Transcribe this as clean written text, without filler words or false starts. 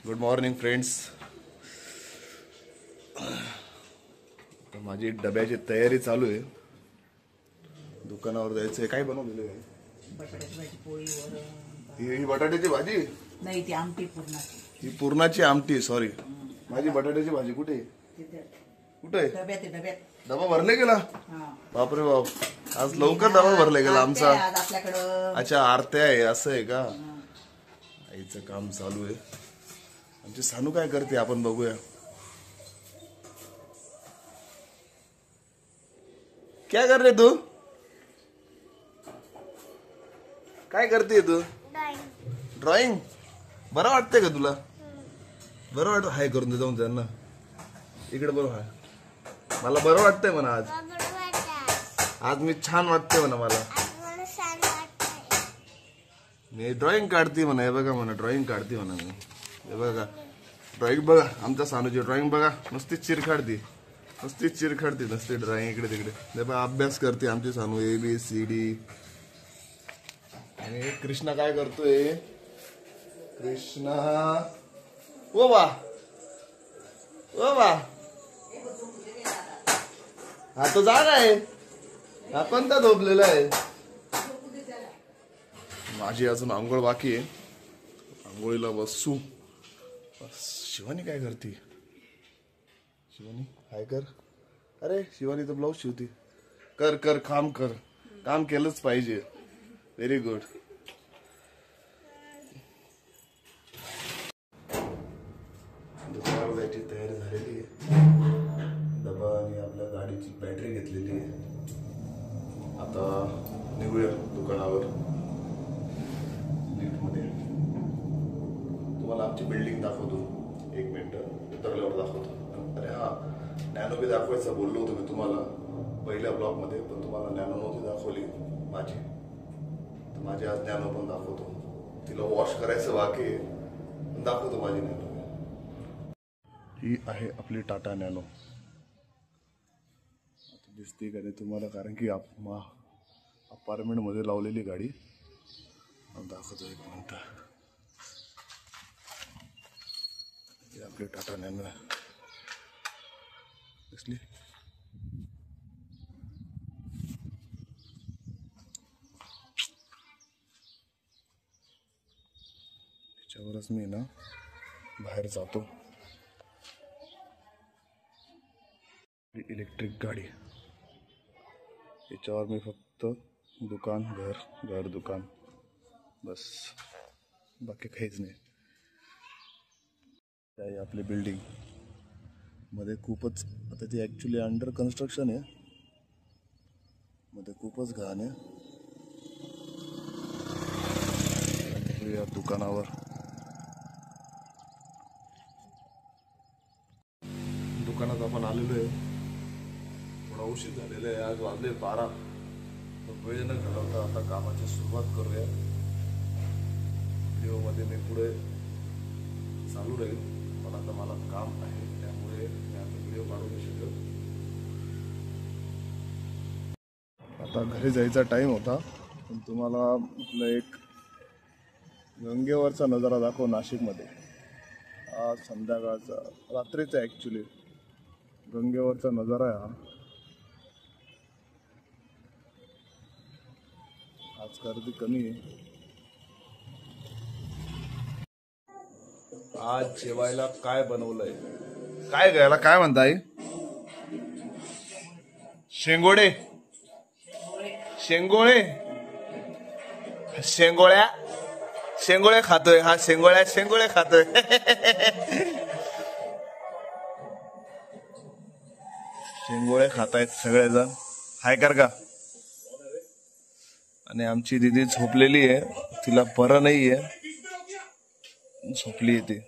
Good morning friends. माझी डब्याची तयारी चालू आहे. दुकानावर जायचंय. काय बनवलेलं आहे? बटाट्याची भाजी, पोळी, वरण. ही बटाट्याची भाजी नाही, ती आमटी पुरणाची. ही पुरणाची आमटी. सॉरी, माझी बटाट्याची भाजी कुठे कुठे डब्यात डबा भरले गेला. बापरे बाप, आज लवकर डबा भरले गेला आमचा. आपल्याकडं अच्छा, आरत्या आहे. असं आहे का? आईचं काम चालू आहे. आमची सानू काय करते आपण बघूया. क्या कर रे तू? काय करते तू? ड्रॉइंग. बरं वाटतंय का तुला? बरं वाटत? हाय करून दे जाऊन त्यांना. इकडे बरं. हाय, मला बरं वाटतंय म्हणा. आज मी छान वाटते म्हणा. मला मी ड्रॉइंग काढते म्हणा. हे बघा म्हणा, ड्रॉइंग काढते म्हणा मी. हे बघा ड्रॉइंग बघा. आमच्या सानूची ड्रॉइंग बघा. नुसतीच चिरखाडती, नुसतीच चिरखाडती, नुसती ड्रॉइंग इकडे तिकडे. हे बघा अभ्यास करते आमची सानू. ABCD. आणि कृष्णा काय करतोय? कृष्णा ओ वा ओ वा. हा तो जागा आहे. हा कोणता झोपलेला आहे? माझी अजून आंघोळ बाकी आहे. आंघोळीला बसू. शिवानी काय करते? शिवानी हाय कर. अरे शिवानी तर ब्लाऊज शिवते. कर कर, काम कर. काम केलंच पाहिजे. Very good. दुकानावर जायची तयारी झालेली आहे. डबा आणि आपल्या गाडीची बॅटरी घेतलेली आहे. आता निघूया दुकानावर. लिफ्टमध्ये तुम्हाला आमची बिल्डिंग दाखवतो. एक मिनिट उतरल्यावर दाखवतो. अरे हा, नॅनो बी दाखवायचं बोललो होतो मी तुम्हाला पहिल्या ब्लॉग मध्ये, पण तुम्हाला नॅनो नव्हती दाखवली माझी. तर माझी आज नॅनो पण दाखवतो. तिला वॉश करायचं बाकी आहे, पण दाखवतो माझी नॅनो. ही आहे आपली टाटा नॅनो. आता दिसते का नाही तुम्हाला? कारण की अपार्टमेंट मध्ये लावलेली गाडी. दाखवतो एक मिनिट. आपली टाटा नॅनो दिसली. त्याच्यावरच मी ना बाहेर जातो. इलेक्ट्रिक गाडी. याच्यावर मी फक्त दुकान, घर, घर, दुकान, बस. बाकी काहीच नाही. आहे आपली बिल्डिंग मध्ये खूपच, आता ती ॲक्च्युली अंडर कन्स्ट्रक्शन आहे. मध्ये खूपच घाण आहे. या दुकानावर दुकानात आपण आलेलो आहे. थोडा उशीर झालेला आहे. आज वाजले 12. वेळ न घालवता आता कामाची सुरुवात करूया. व्हिडिओमध्ये मी पुढे चालू राहील, पण आता मला काम आहे त्यामुळे मी आता व्हिडिओ काढू नाही शकत. आता घरी जायचा टाइम होता, पण तुम्हाला आपलं एक गंगेवरचा नजारा दाखव. नाशिकमध्ये आज संध्याकाळचा, रात्रीचा ॲक्च्युली गंगेवरचा नजारा आहे हा. आज गर्दी कमी आहे. आज जेवायला काय बनवलंय? काय घ्यायला काय म्हणताय? शेंगोळे. शेंगोळे, शेंगोळ्या, शेंगोळे खातोय हा. शेंगोळ्या, शेंगोळे खातोय. शेंगोळे खातायत सगळेजण. हाय कर का? आणि आमची दीदी झोपलेली आहे. तिला बरं नाहीये, झोपली ती.